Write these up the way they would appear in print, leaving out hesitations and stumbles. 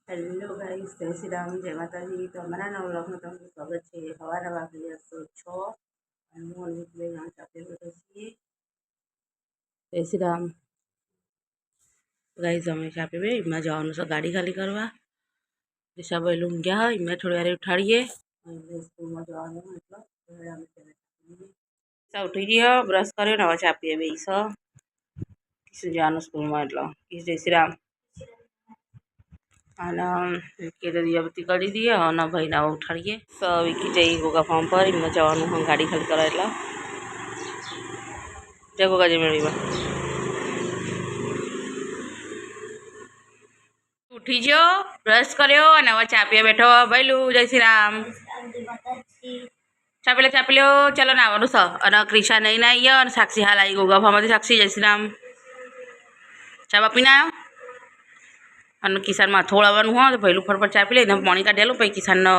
Hello guys, જય શ્રી રામ, જય માતાજી. તો અમારા નવા વ્લોગમાં તમારું સ્વાગત છે. સવારના વાગી 6 અને હું અનિકભાઈ સાથે બેઠો છીએ. જય શ્રી રામ ગાઈસ. અમે ચાપી ભાઈ એમાં જવાનું છે ગાડી ખાલી કરવા. દિશાભાઈ લુંગ્યા હોય એમને થોડી વાર ઉઠાડીએ અને સ્કૂલમાં જવાનું એટલે ઉઠી ગયો, બ્રશ કર્યો ને હવે ચાપીએ ભાઈ શું જવાનું સ્કૂલમાં એટલે જય શ્રી રામ. અને વિકી તો દિયાબત્તી કરી દઈએ અને ભાઈને ઉઠાડીએ. તો વિકી જઈ ગોગા ફાર્મ પર એમને જવાનું હું ગાડી ખાલી કરવા એટલે જય ગોગાજી મેળવીમાં ઉઠી ગયો, બ્રશ કર્યો અને હવે ચા પીવા બેઠો. ભાઈલું જય શ્રી રામ. ચાપી લો ચાલો ને આવવાનું છે. અને ક્રિશા નહીં ના આવી અને સાક્ષી હાલ આવી ગોગા ફાર્મમાંથી. સાક્ષી જય શ્રી રામ. ચા બાપીને આવ્યો અને કિસાન માથોળ આવવાનું હોય તો પહેલું ફટફટ ચાપી લઈને પાણી કાઢેલું પછી કિસાનનો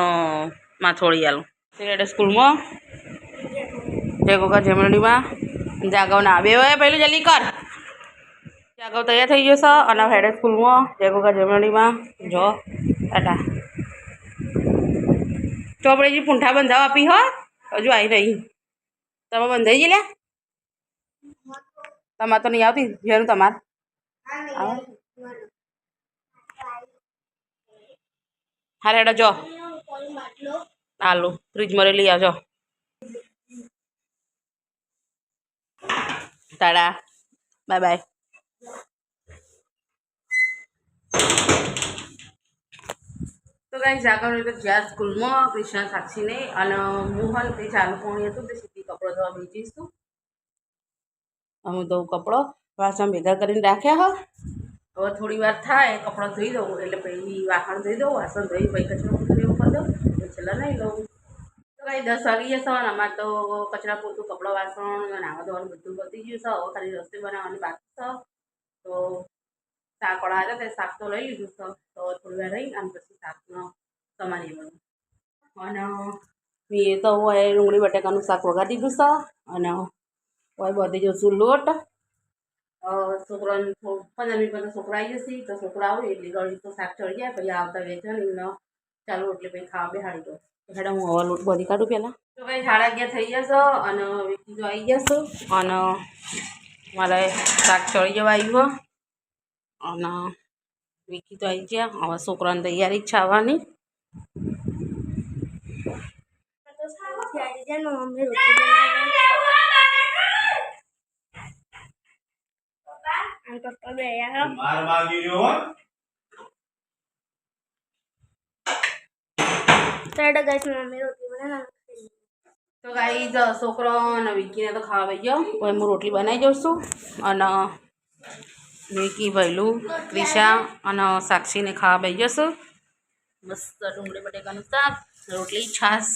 માથોળી આલું. સ્કૂલમાં જય ગોગા જમણીમાં જાગવ ના બે હોય પહેલું જલ્દી કર. જાગવ તૈયાર થઈ ગયો છે અને હેડે સ્કૂલમાં જય ગોગા જમણીમાં જો ટાટા ચોપડીજી પૂંઠા બંધાવ આપી હો હજુ આવી નહીં. તમે બંધાઈ ગઈ લે તમારે તો નહીં આવતી જેનું તમારે આવે. હા રેડા જો હાલો ફ્રીજમાં લઈ આવજો. Tata bye bye. તો ગાઈસ આગળ તો જ્યાં સ્કૂલમાં કૃષ્ણ સાક્ષીને અને મોહન તે ચાલુ પોણી હતું તે સીધી કપડો ધોવા બીજીશું. હું ધોઉં કપડો વાસણ ભેગા કરીને રાખ્યા હવે થોડી વાર થાય કપડો ધોઈ દઉં એટલે પછી વાસણ ધોઈ દઉં. વાસણ ધોઈ પછી કચરો પોતું એવું કરી દઉં એટલે છેલ્લા નહીં લઉં. તો ભાઈ 10 વાગી જશે અને અમારે તો કચરા પોતું કપડા વાસણ નાવા ધોવાનું બધું પતી ગયું છે. હવે ખાલી રસોઈ બનાવવાની બાકી છે. તો શાક વાળા હતા તે શાક તો લઈ લીધું છે. તો થોડી વાર રહી અને પછી શાકનો સમારી બધું અને મેં તો હોય ડુંગળી બટાકાનું શાક વગાડી દીધું છે અને હોય બધી જશું લોટ. છોકરાને 15 મિનિટ પછી છોકરા આવી જશે તો છોકરા આવે એટલે ગળી તો શાક ચડી જાય પછી આવતા વેચે ને એમને ચાલુ એટલે પછી ખાવા બેહાડી દો. એટલે હું હવે લોટ બધી કાઢું પહેલાં. તો ભાઈ 11:30 થઈ જશે અને વિકી જો આવી જશે અને મારે શાક ચડી જવા આવ્યું અને વિકી તો આવી ગયા. હવે છોકરાની તૈયારી જ આવવાની. તો ગાઈસ છોકરો અને વિકીને તો ખાવા આવી ગયો. હવે હું રોટલી બનાવી જાઉં છું અને વિકી ભૈલું ક્રિશા અને સાક્ષીને ખાવા બેસી જશું. મસ્ત ડુંગળી બટેકાનું શાક રોટલી છાશ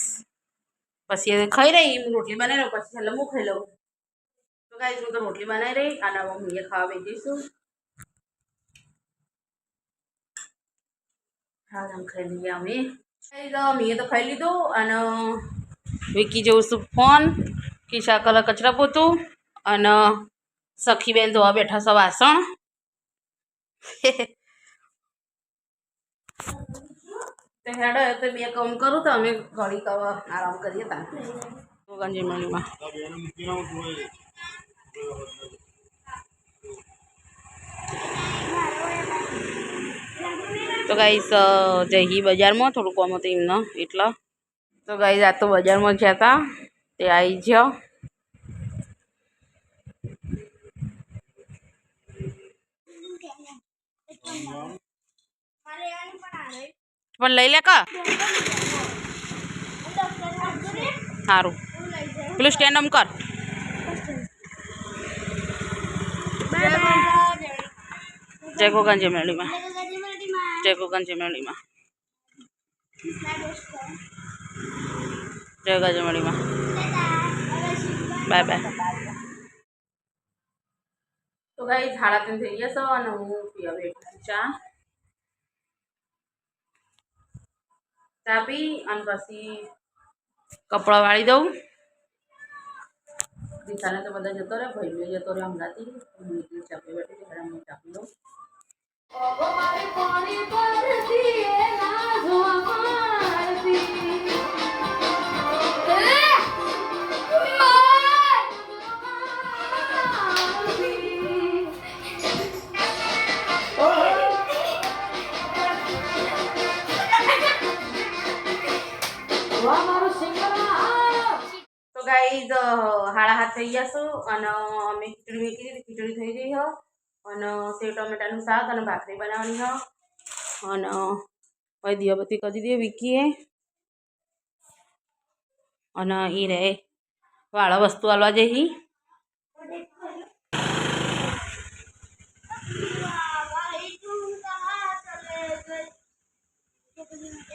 પછી ખાઈ રહી. હું રોટલી બનાવી લઉં પછી છેલ્લે હું ખાઈ લઉં. તો ગાઈસ હું તો રોટલી બનાવી રહી અને હવે હું ખાવા બેસી જઈશું. હા આમ ખાઈ લઈએ અમે. મેં તો ખાઈ લીધું અને વિકી જોઉં છું ફોન. કિશા કલર કચરા પોતું અને સખીબેન ધોવા બેઠા છે વાસણ. તો હેડો તો બે કામ કરું તો અમે ઘડી આરામ કરીએ તા ગંજી મણીમાં. તો ગાઈસ જઈ બજારમાં થોડુંક કામ હતું એમને એટલે. તો ગાઈસ આ તો બજારમાં ગયા હતા તે આવી ગયો. પણ લઈ લે કા સારું પેલું સ્ટેન્ડ આમ કર. જય ગોગાજી મેળીમાં જય ગોગાજી મેળીમાં જય ગોગાજી મેળીમાં બાય બાય. તો ગાઈસ 3:30 થઈ ગયા છે અને હું પીવા બેઠી ચા પી અને પછી કપડાં વાળી દઉં. દિશાને તો બધા જતો રહે ભાઈ જતો રહે હમણાંથી ચાપી બેઠી ચાપી દઉં. હાથ થઈ જશું અને અમે ખીચડી મૂકી દીધી, ખીચડી થઈ ગઈ હ અને સેવ ટમેટાનું શાક અને ભાખરી બનાવવાની હ અને હવે દીવાબત્તી કરી દીધી વિકીએ અને એ રહે વાળા વસ્તુ આલવા જઈ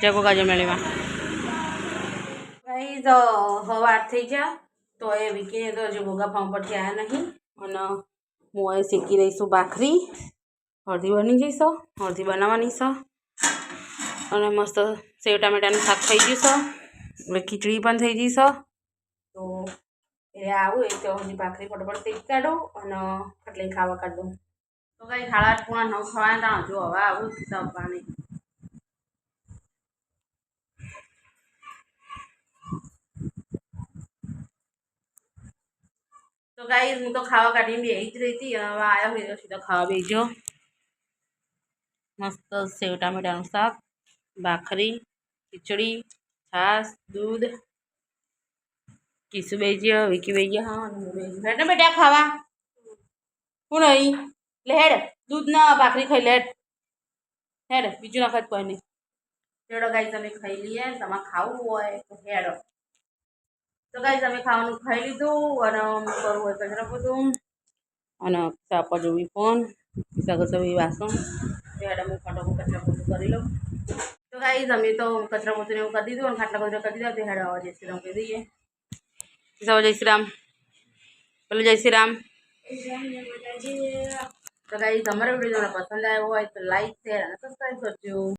જગો કાજો મેળીમાં ભાઈ તો હવે 8 થઈ ગયા તો એ વિકીને તો હજુ ભોગા ફાર્મ પરથી આવ્યા નહીં અને હું અહીં શેકી દઈશું ભાખરી અડધી બની જઈશ અડધી બનાવવાની છે અને મસ્ત સેવ ટામેટાનું શાક થઈ ગયું છે એટલે ખીચડી પણ થઈ ગઈ છે તો એ આવું એ તો હજી ભાખરી ફટોફટ શેકી કાઢું અને ખાટલી ખાવા કાઢું તો કંઈ 8:30 પોણા 9 થવાના હજુ હવે આવું સપવાની તો ગાઈસ હું તો ખાવા કાઢીને બેસી જ રહી હતી અને હવે આવ્યા હોય તો સીધા ખાવા બેસજો મસ્ત સેવ ટામેટાનું શાક ભાખરી ખીચડી છાશ દૂધ કિસુ બેજ્યો વિકી બેજ્યો હા અને હું બેજી હેડ ને બેટા ખાવા હું નહીં લે હેડ દૂધ ના ભાખરી ખાઈ લે હેડ બીજું ના ખાત કોઈ નહીં હેડો ગાઈસ તમે ખાઈ લઈએ તમારે ખાવું હોય તો હેડો તો ગાઈસ અમે ખાવાનું ખાઈ લીધું અને કરવું હોય કચરા પોતું અને સાપા જોવી ફોન સગસવી વાસણ હેડ અમે ફટાફટ કચરા પોતું કરી લો તો ગાઈસ અમે તો કચરા પોતું એવું કરી દીધું અને ખાટલા કચરા કરી દીધા તે હેડ જય શ્રી રામ કહી દઈએ જય શ્રી રામ બોલો જય શ્રી રામ તો ગાઈસ તમારો વિડીયો તમને પસંદ આવ્યો હોય તો લાઈક શેર અને સબસ્ક્રાઈબ કરજો